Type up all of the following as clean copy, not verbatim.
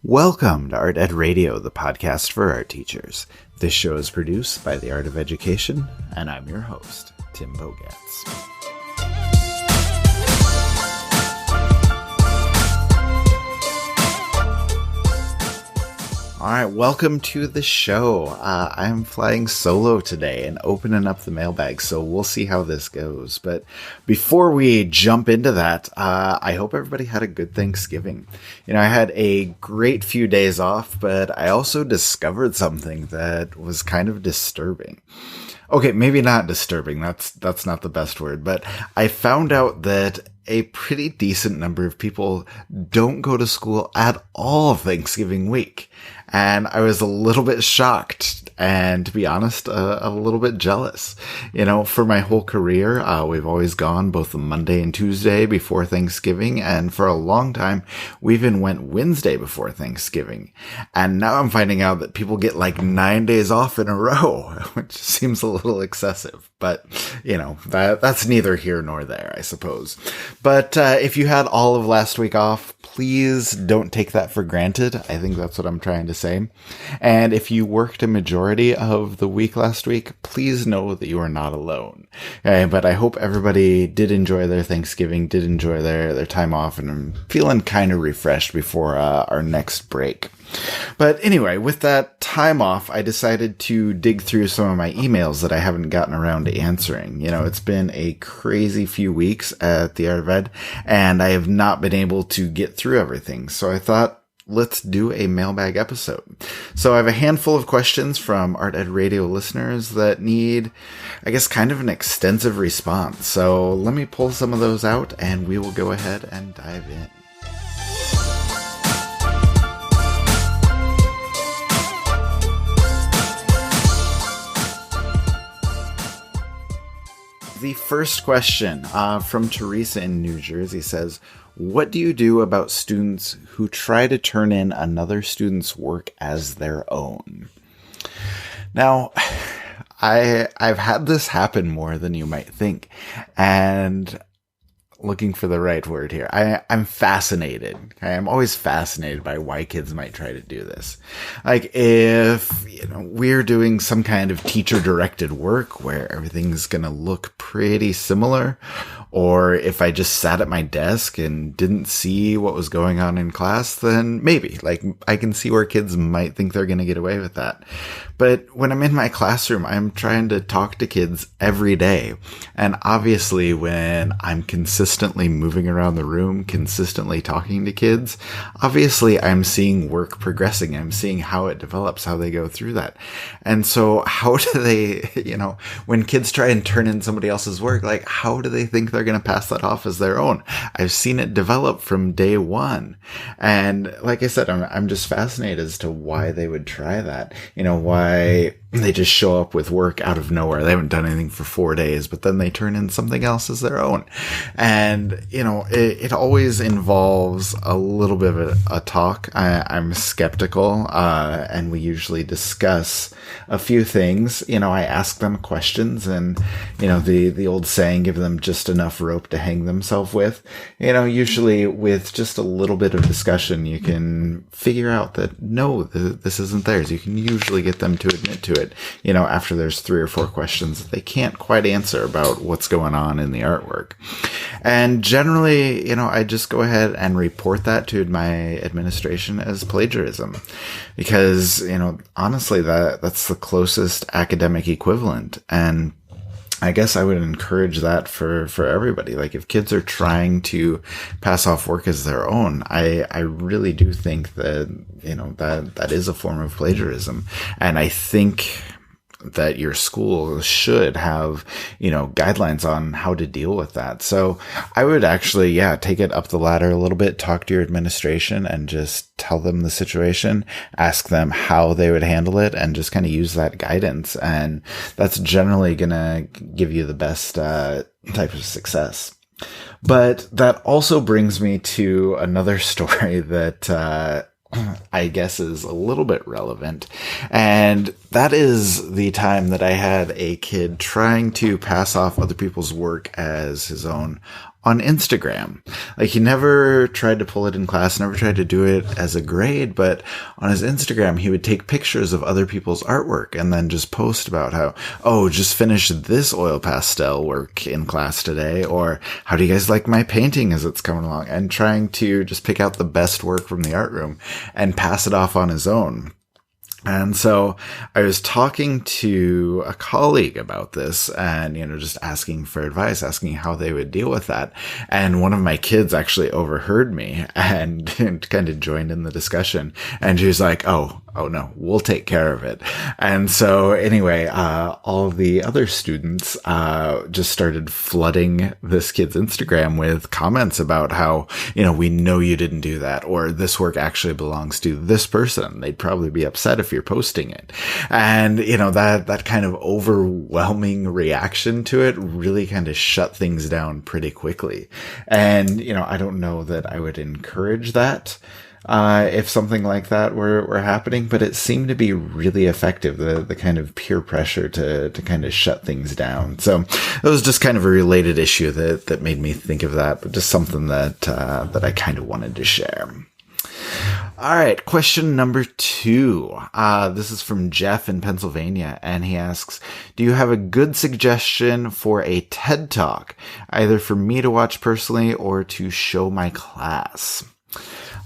Welcome to Art Ed Radio, the podcast for art teachers. This show is produced by The Art of Education, and I'm your host, Tim Bogatz. All right, welcome to the show. I'm flying solo today and opening up the mailbag, so we'll see how this goes. But before we jump into that, I hope everybody had a good Thanksgiving. You know, I had a great few days off, but I also discovered something that was kind of disturbing. Okay, maybe not disturbing. That's not the best word, but I found out that a pretty decent number of people don't go to school at all Thanksgiving week. And I was a little bit shocked and, to be honest, a little bit jealous. You know, for my whole career, we've always gone both the Monday and Tuesday before Thanksgiving. And for a long time, we even went Wednesday before Thanksgiving. And now I'm finding out that people get like 9 days off in a row, which seems a little excessive. But, you know, that's neither here nor there, I suppose. But if you had all of last week off, please don't take that for granted. I think that's what I'm trying to say. And if you worked a majority of the week last week, please know that you are not alone. But I hope everybody did enjoy their Thanksgiving, did enjoy their time off, and I'm feeling kind of refreshed before our next break. But anyway, with that time off, I decided to dig through some of my emails that I haven't gotten around to answering. You know, it's been a crazy few weeks at the Art of Ed, and I have not been able to get through everything. So I thought, let's do a mailbag episode. So I have a handful of questions from Art Ed Radio listeners that need, I guess, kind of an extensive response. So let me pull some of those out, and we will go ahead and dive in. The first question from Teresa in New Jersey says, what do you do about students who try to turn in another student's work as their own? Now, I've had this happen more than you might think, and looking for the right word here. I'm fascinated. I'm always fascinated by why kids might try to do this. Like if, you know, we're doing some kind of teacher directed work where everything's going to look pretty similar, or if I just sat at my desk and didn't see what was going on in class, then maybe, like, I can see where kids might think they're going to get away with that. But when I'm in my classroom, I'm trying to talk to kids every day. And obviously when I'm consistently moving around the room, consistently talking to kids, obviously I'm seeing work progressing. I'm seeing how it develops, how they go through that. And so how do they, you know, when kids try and turn in somebody else's work, like, how do they think they're going to pass that off as their own? I've seen it develop from day one. And like I said, I'm just fascinated as to why they would try that. You know, why they just show up with work out of nowhere. They haven't done anything for 4 days, but then they turn in something else as their own. And, you know, it always involves a little bit of a talk. I'm skeptical, and we usually discuss a few things. You know, I ask them questions, and, you know, the old saying, give them just enough rope to hang themselves with. You know, usually with just a little bit of discussion, you can figure out that, no, this isn't theirs. You can usually get them to admit to it, you know, after there's 3 or 4 questions that they can't quite answer about what's going on in the artwork. And generally, you know, I just go ahead and report that to my administration as plagiarism, because, you know, honestly, that's the closest academic equivalent. And I guess I would encourage that for everybody. Like, if kids are trying to pass off work as their own, I really do think that, you know, that is a form of plagiarism. And I think that your school should have, you know, guidelines on how to deal with that. So I would actually, take it up the ladder a little bit, talk to your administration and just tell them the situation, ask them how they would handle it, and just kind of use that guidance. And that's generally going to give you the best type of success. But that also brings me to another story that I guess is a little bit relevant. And that is the time that I had a kid trying to pass off other people's work as his own on Instagram. Like, he never tried to pull it in class, never tried to do it as a grade, but on his Instagram, he would take pictures of other people's artwork and then just post about how, oh, just finished this oil pastel work in class today, or how do you guys like my painting as it's coming along, and trying to just pick out the best work from the art room and pass it off on his own. And so I was talking to a colleague about this and, just asking for advice, asking how they would deal with that. And one of my kids actually overheard me and kind of joined in the discussion. And she was like, oh no, we'll take care of it. And so anyway, all of the other students, just started flooding this kid's Instagram with comments about how, we know you didn't do that, or this work actually belongs to this person. They'd probably be upset if you're posting it. And, that kind of overwhelming reaction to it really kind of shut things down pretty quickly. And, I don't know that I would encourage that. If something like that were happening, but it seemed to be really effective, the kind of peer pressure to kind of shut things down. So it was just kind of a related issue that made me think of that, but just something that I kind of wanted to share. All right, question number 2. This is from Jeff in Pennsylvania, and he asks, do you have a good suggestion for a TED Talk, either for me to watch personally or to show my class?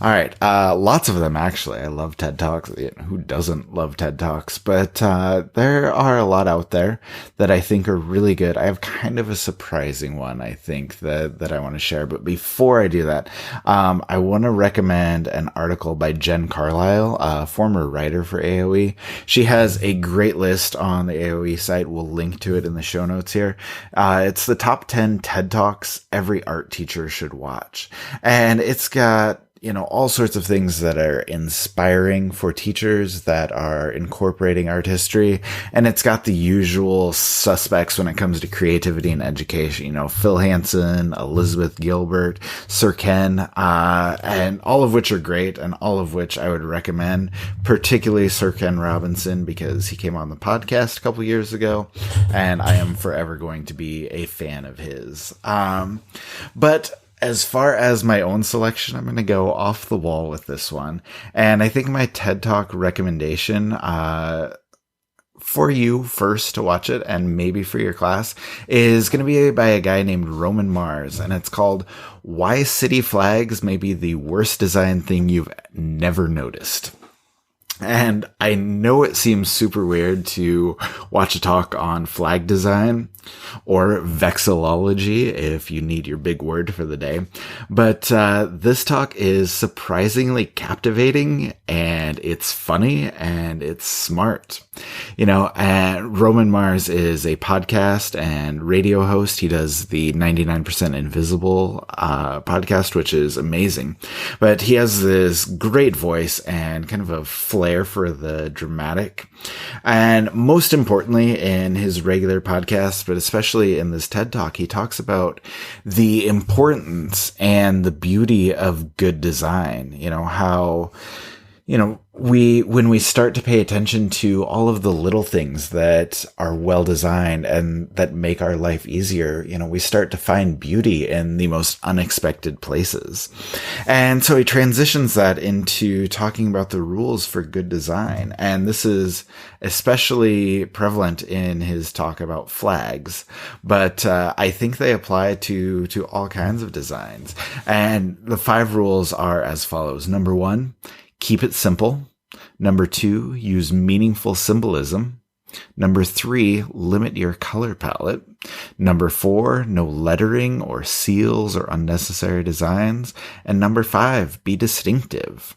All right. Lots of them, actually. I love TED Talks. Who doesn't love TED Talks? But there are a lot out there that I think are really good. I have kind of a surprising one, I think, that I want to share. But before I do that, I want to recommend an article by Jen Carlisle, a former writer for AOE. She has a great list on the AOE site. We'll link to it in the show notes here. It's the top 10 TED Talks every art teacher should watch. And it's got all sorts of things that are inspiring for teachers that are incorporating art history. And it's got the usual suspects when it comes to creativity and education, Phil Hansen, Elizabeth Gilbert, Sir Ken, and all of which are great and all of which I would recommend, particularly Sir Ken Robinson, because he came on the podcast a couple years ago and I am forever going to be a fan of his. But as far as my own selection, I'm going to go off the wall with this one. And I think my TED Talk recommendation, for you first to watch it and maybe for your class, is going to be by a guy named Roman Mars. And it's called Why City Flags May Be the Worst Design Thing You've Never Noticed. And I know it seems super weird to watch a talk on flag design or vexillology if you need your big word for the day. But this talk is surprisingly captivating, and it's funny, and it's smart. And Roman Mars is a podcast and radio host. He does the 99% Invisible podcast, which is amazing. But he has this great voice and kind of a flair for the dramatic. And most importantly, in his regular podcast, but especially in this TED Talk, he talks about the importance and the beauty of good design. How, when we start to pay attention to all of the little things that are well designed and that make our life easier, we start to find beauty in the most unexpected places. And so he transitions that into talking about the rules for good design. And this is especially prevalent in his talk about flags, but I think they apply to all kinds of designs. And the 5 rules are as follows. Number 1, keep it simple. Number 2, use meaningful symbolism. Number 3, limit your color palette. Number 4, no lettering or seals or unnecessary designs. And number 5, be distinctive.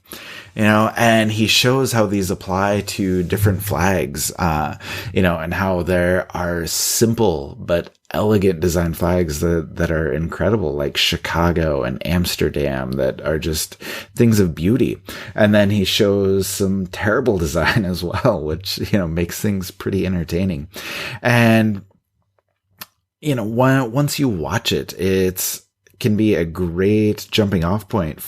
And he shows how these apply to different flags, and how there are simple but elegant design flags that are incredible, like Chicago and Amsterdam, that are just things of beauty. And then he shows some terrible design as well, which, makes things pretty entertaining. And, once you watch it, can be a great jumping off point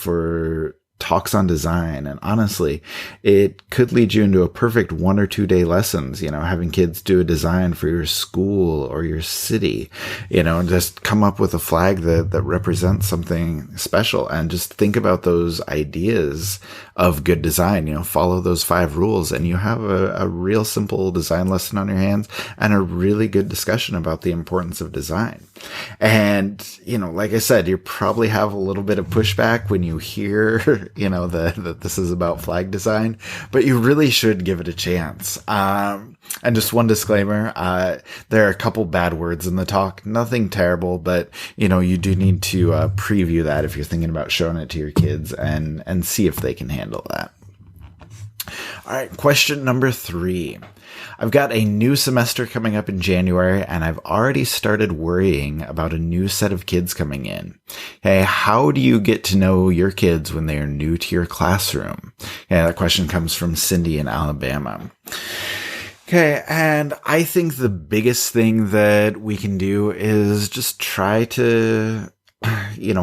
talks on design. And honestly, it could lead you into a perfect 1 or 2 day lessons, having kids do a design for your school or your city, and just come up with a flag that represents something special, and just think about those ideas of good design, follow those 5 rules, and you have a real simple design lesson on your hands and a really good discussion about the importance of design. And, like I said, you probably have a little bit of pushback when you hear, that this is about flag design, but you really should give it a chance. And just one disclaimer, there are a couple bad words in the talk, nothing terrible, but, you do need to preview that if you're thinking about showing it to your kids and see if they can handle that. All right, question number 3. I've got a new semester coming up in January, and I've already started worrying about a new set of kids coming in. Hey, how do you get to know your kids when they are new to your classroom? Yeah, that question comes from Cindy in Alabama. Okay, and I think the biggest thing that we can do is just try to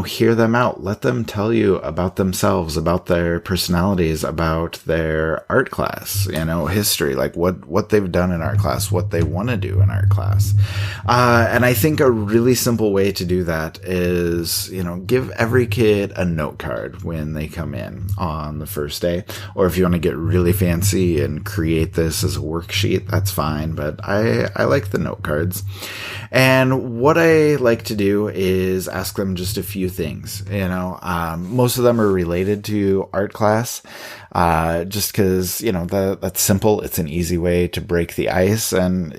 hear them out. Let them tell you about themselves, about their personalities, about their art class, history, like what they've done in art class, what they want to do in art class. And I think a really simple way to do that is, give every kid a note card when they come in on the first day. Or if you want to get really fancy and create this as a worksheet, that's fine. But I like the note cards. And what I like to do is ask them just a few things, most of them are related to art class, just cause, that's simple. It's an easy way to break the ice, and,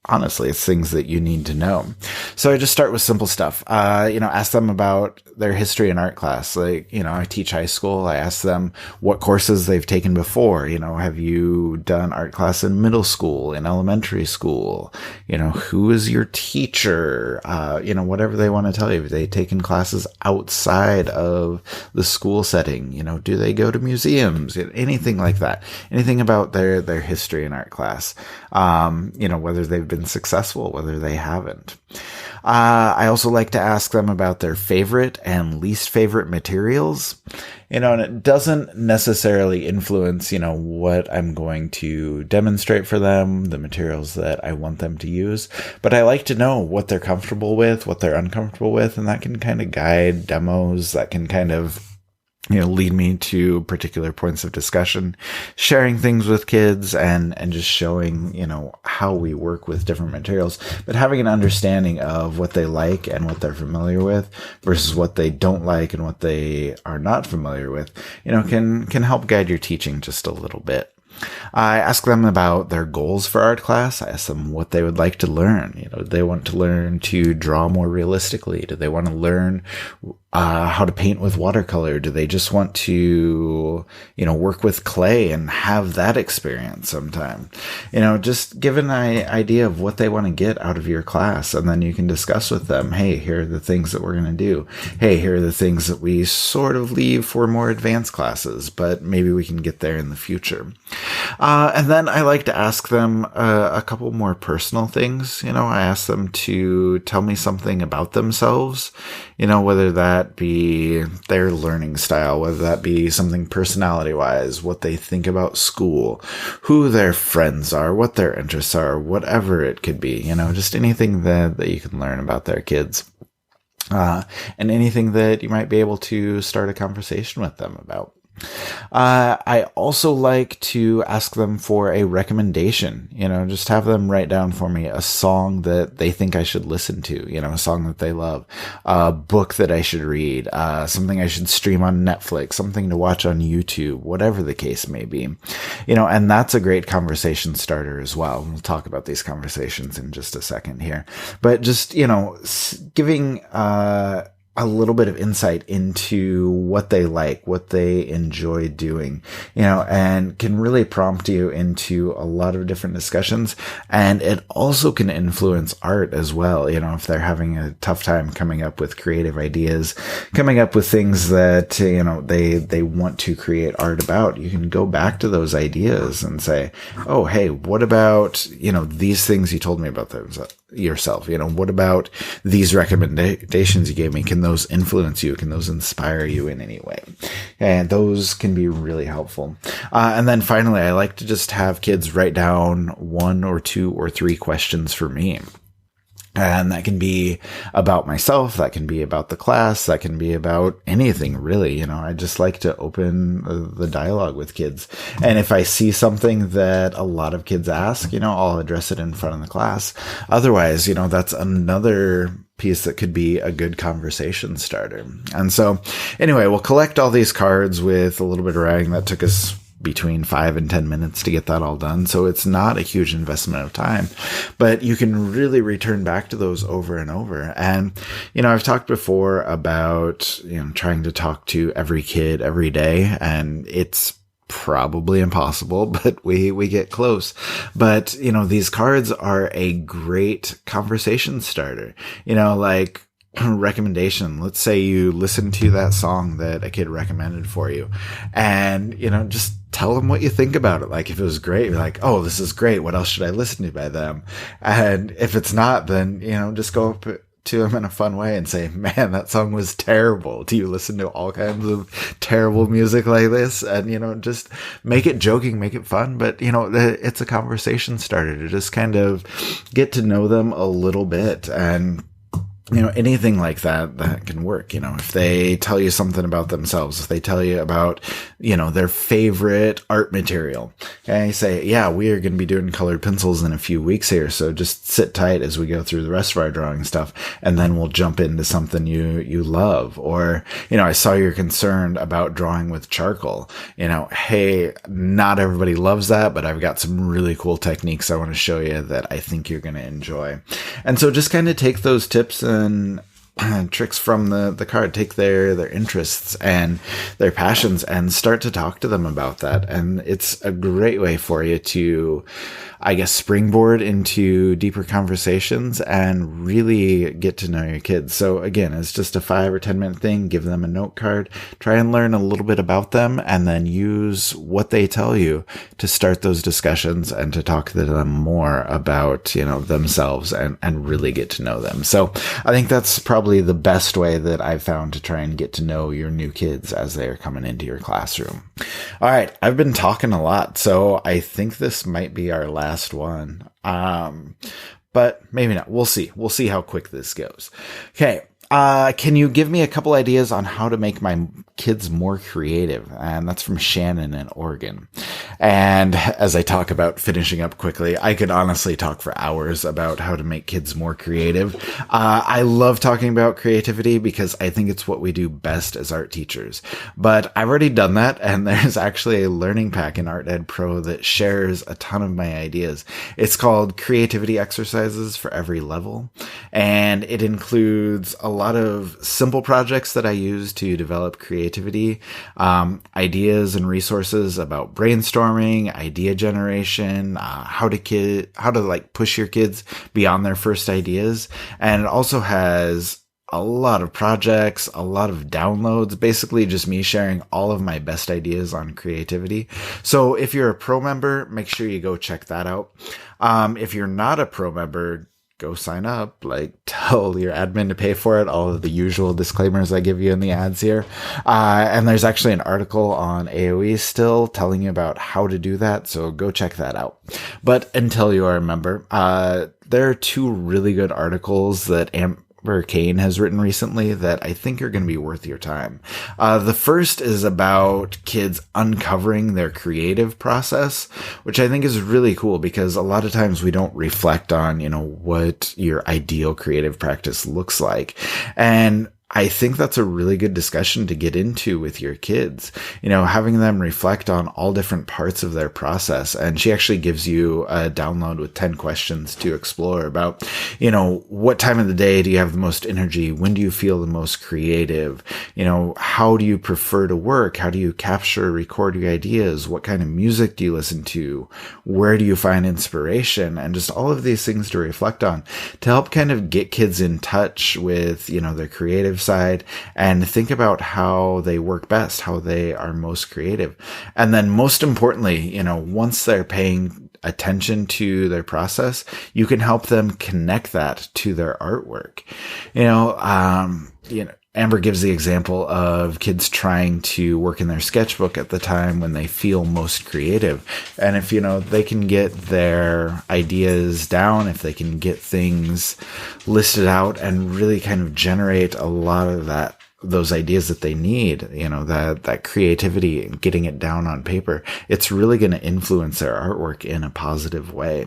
honestly, it's things that you need to know. So I just start with simple stuff. Ask them about their history in art class. Like, I teach high school. I ask them what courses they've taken before. Have you done art class in middle school, in elementary school? Who is your teacher? Whatever they want to tell you. Have they taken classes outside of the school setting? Do they go to museums? Anything like that. Anything about their history in art class. Whether they've been successful, whether they haven't. I also like to ask them about their favorite and least favorite materials, and it doesn't necessarily influence, what I'm going to demonstrate for them, the materials that I want them to use, but I like to know what they're comfortable with, what they're uncomfortable with, and that can kind of guide demos, that can kind of lead me to particular points of discussion, sharing things with kids and just showing, how we work with different materials, but having an understanding of what they like and what they're familiar with versus what they don't like and what they are not familiar with, can help guide your teaching just a little bit. I ask them about their goals for art class. I ask them what they would like to learn. Do they want to learn to draw more realistically? Do they want to learn how to paint with watercolor? Do they just want to, work with clay and have that experience sometime? Just give an idea of what they want to get out of your class. And then you can discuss with them, hey, here are the things that we're going to do. Hey, here are the things that we sort of leave for more advanced classes, but maybe we can get there in the future. And then I like to ask them a couple more personal things. I ask them to tell me something about themselves, whether that be their learning style, whether that be something personality-wise, what they think about school, who their friends are, what their interests are, whatever it could be, just anything that you can learn about their kids. And anything that you might be able to start a conversation with them about. I also like to ask them for a recommendation, just have them write down for me a song that they think I should listen to, a song that they love, a book that I should read, something I should stream on Netflix, something to watch on YouTube, whatever the case may be, and that's a great conversation starter as well. We'll talk about these conversations in just a second here, but just, giving, a little bit of insight into what they like, what they enjoy doing, and can really prompt you into a lot of different discussions. And it also can influence art as well. If they're having a tough time coming up with creative ideas, coming up with things that, they want to create art about, you can go back to those ideas and say, oh, hey, what about, these things you told me about yourself? What about these recommendations you gave me? Can can those influence you? Can those inspire you in any way? And those can be really helpful. And then finally, I like to just have kids write down 1 or 2 or 3 questions for me. And that can be about myself. That can be about the class. That can be about anything, really. I just like to open the dialogue with kids. And if I see something that a lot of kids ask, I'll address it in front of the class. Otherwise, that's another piece that could be a good conversation starter. And so anyway, we'll collect all these cards with a little bit of writing. That took us between 5 and 10 minutes to get that all done. So it's not a huge investment of time, but you can really return back to those over and over. And, I've talked before about, trying to talk to every kid every day, and it's probably impossible, but we get close. But, these cards are a great conversation starter, like recommendation. Let's say you listen to that song that a kid recommended for you, and, just tell them what you think about it. Like, if it was great, you're like, oh, this is great. What else should I listen to by them? And if it's not, then, just go up to them in a fun way and say, man, that song was terrible. Do you listen to all kinds of terrible music like this? And, just make it joking, make it fun. But, it's a conversation starter to just kind of get to know them a little bit. And anything like that can work. If they tell you something about themselves, if they tell you about, their favorite art material, and you say, yeah, we are going to be doing colored pencils in a few weeks here. So just sit tight as we go through the rest of our drawing stuff. And then we'll jump into something you love. Or, I saw you're concerned about drawing with charcoal. Hey, not everybody loves that, but I've got some really cool techniques I want to show you that I think you're going to enjoy. And so just kind of take those tips and tricks from the card, take their interests and their passions and start to talk to them about that. And it's a great way for you to, I guess, springboard into deeper conversations and really get to know your kids. So again, it's just a 5 or 10 minute thing. Give them a note card, try and learn a little bit about them, and then use what they tell you to start those discussions and to talk to them more about, themselves and really get to know them. So I think that's probably the best way that I've found to try and get to know your new kids as they are coming into your classroom. All right. I've been talking a lot, so I think this might be our last one. But maybe not. We'll see. We'll see how quick this goes. Okay. Can you give me a couple ideas on how to make my kids more creative? And that's from Shannon in Oregon. And as I talk about finishing up quickly, I could honestly talk for hours about how to make kids more creative. I love talking about creativity because I think it's what we do best as art teachers. But I've already done that, and there's actually a learning pack in Art Ed Pro that shares a ton of my ideas. It's called Creativity Exercises for Every Level, and it includes a lot of simple projects that I use to develop creativity, ideas and resources about brainstorming, idea generation, how to push your kids beyond their first ideas. And it also has a lot of projects, a lot of downloads, basically just me sharing all of my best ideas on creativity. So if you're a pro member, make sure you go check that out. If you're not a pro member, go sign up, tell your admin to pay for it, all of the usual disclaimers I give you in the ads here. And there's actually an article on AOE still telling you about how to do that, so go check that out. But until you are a member, there are 2 really good articles that Amber Kane has written recently that I think are going to be worth your time. The first is about kids uncovering their creative process, which I think is really cool because a lot of times we don't reflect on, what your ideal creative practice looks like. And I think that's a really good discussion to get into with your kids, having them reflect on all different parts of their process. And she actually gives you a download with 10 questions to explore about, what time of the day do you have the most energy? When do you feel the most creative? How do you prefer to work? How do you capture, record your ideas? What kind of music do you listen to? Where do you find inspiration? And just all of these things to reflect on to help kind of get kids in touch with, their creative side and think about how they work best, how they are most creative. And then most importantly, once they're paying attention to their process, you can help them connect that to their artwork. Amber gives the example of kids trying to work in their sketchbook at the time when they feel most creative. And if, they can get their ideas down, if they can get things listed out and really kind of generate a lot of those ideas that they need, that creativity and getting it down on paper, it's really going to influence their artwork in a positive way.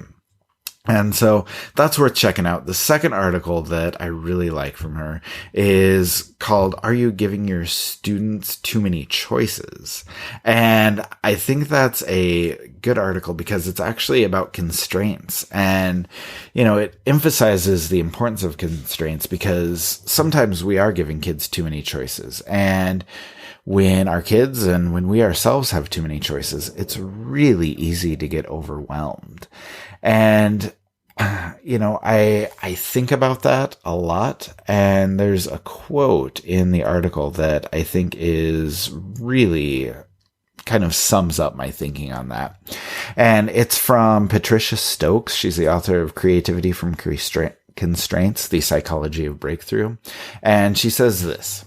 And so that's worth checking out. The second article that I really like from her is called, "Are You Giving Your Students Too Many Choices?" And I think that's a good article because it's actually about constraints. And, it emphasizes the importance of constraints because sometimes we are giving kids too many choices. And when our kids and when we ourselves have too many choices, it's really easy to get overwhelmed. And, I think about that a lot. And there's a quote in the article that I think is really kind of sums up my thinking on that. And it's from Patricia Stokes. She's the author of Creativity from Constraints, The Psychology of Breakthrough. And she says this: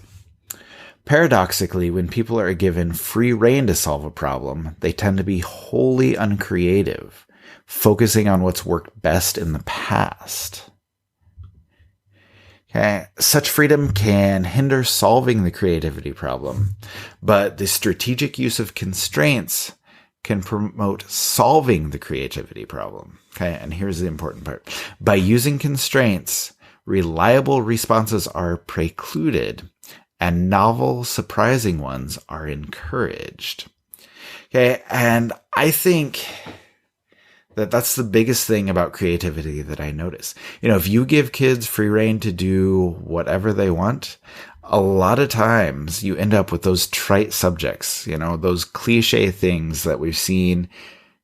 "Paradoxically, when people are given free rein to solve a problem, they tend to be wholly uncreative, focusing on what's worked best in the past." Okay. Such freedom can hinder solving the creativity problem, but the strategic use of constraints can promote solving the creativity problem. Okay. And here's the important part. By using constraints, reliable responses are precluded and novel, surprising ones are encouraged. Okay. And I think that's the biggest thing about creativity that I notice. If you give kids free rein to do whatever they want, a lot of times you end up with those trite subjects, those cliche things that we've seen,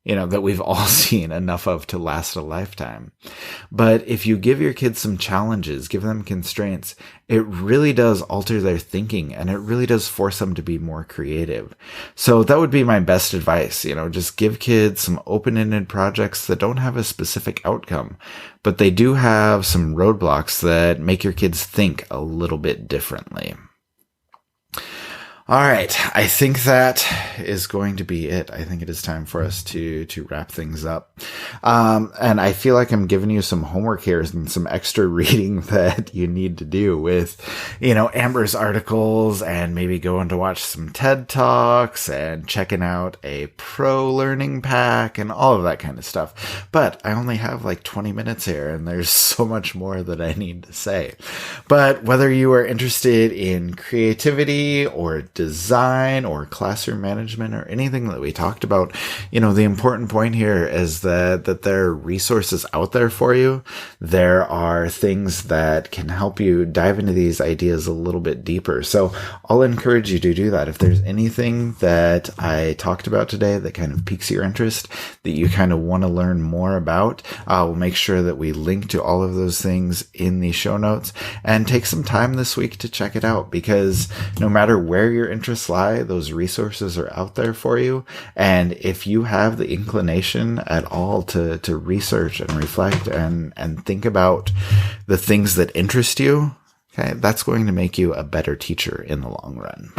that we've all seen enough of to last a lifetime. But if you give your kids some challenges, give them constraints, it really does alter their thinking and it really does force them to be more creative. So that would be my best advice. Just give kids some open-ended projects that don't have a specific outcome, but they do have some roadblocks that make your kids think a little bit differently. All right. I think that is going to be it. I think it is time for us to wrap things up. And I feel like I'm giving you some homework here and some extra reading that you need to do with, Amber's articles and maybe going to watch some TED Talks and checking out a pro learning pack and all of that kind of stuff. But I only have like 20 minutes here and there's so much more that I need to say. But whether you are interested in creativity or design or classroom management or anything that we talked about, the important point here is that there are resources out there for you. There are things that can help you dive into these ideas a little bit deeper. So I'll encourage you to do that. If there's anything that I talked about today that kind of piques your interest, that you kind of want to learn more about, we'll make sure that we link to all of those things in the show notes, and take some time this week to check it out, because no matter where your interests lie, those resources are out there for you. And if you have the inclination at all to research and reflect and think about the things that interest you, okay, that's going to make you a better teacher in the long run.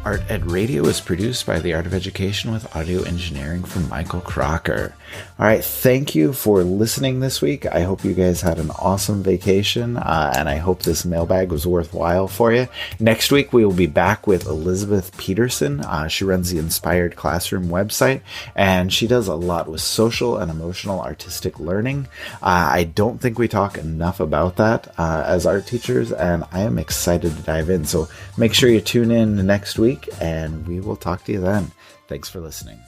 Art Ed Radio is produced by The Art of Education with audio engineering from Michael Crocker. All right, thank you for listening this week. I hope you guys had an awesome vacation, and I hope this mailbag was worthwhile for you. Next week, we will be back with Elizabeth Peterson. She runs the Inspired Classroom website, and she does a lot with social and emotional artistic learning. I don't think we talk enough about that as art teachers, and I am excited to dive in. So make sure you tune in next week, and we will talk to you then. Thanks for listening.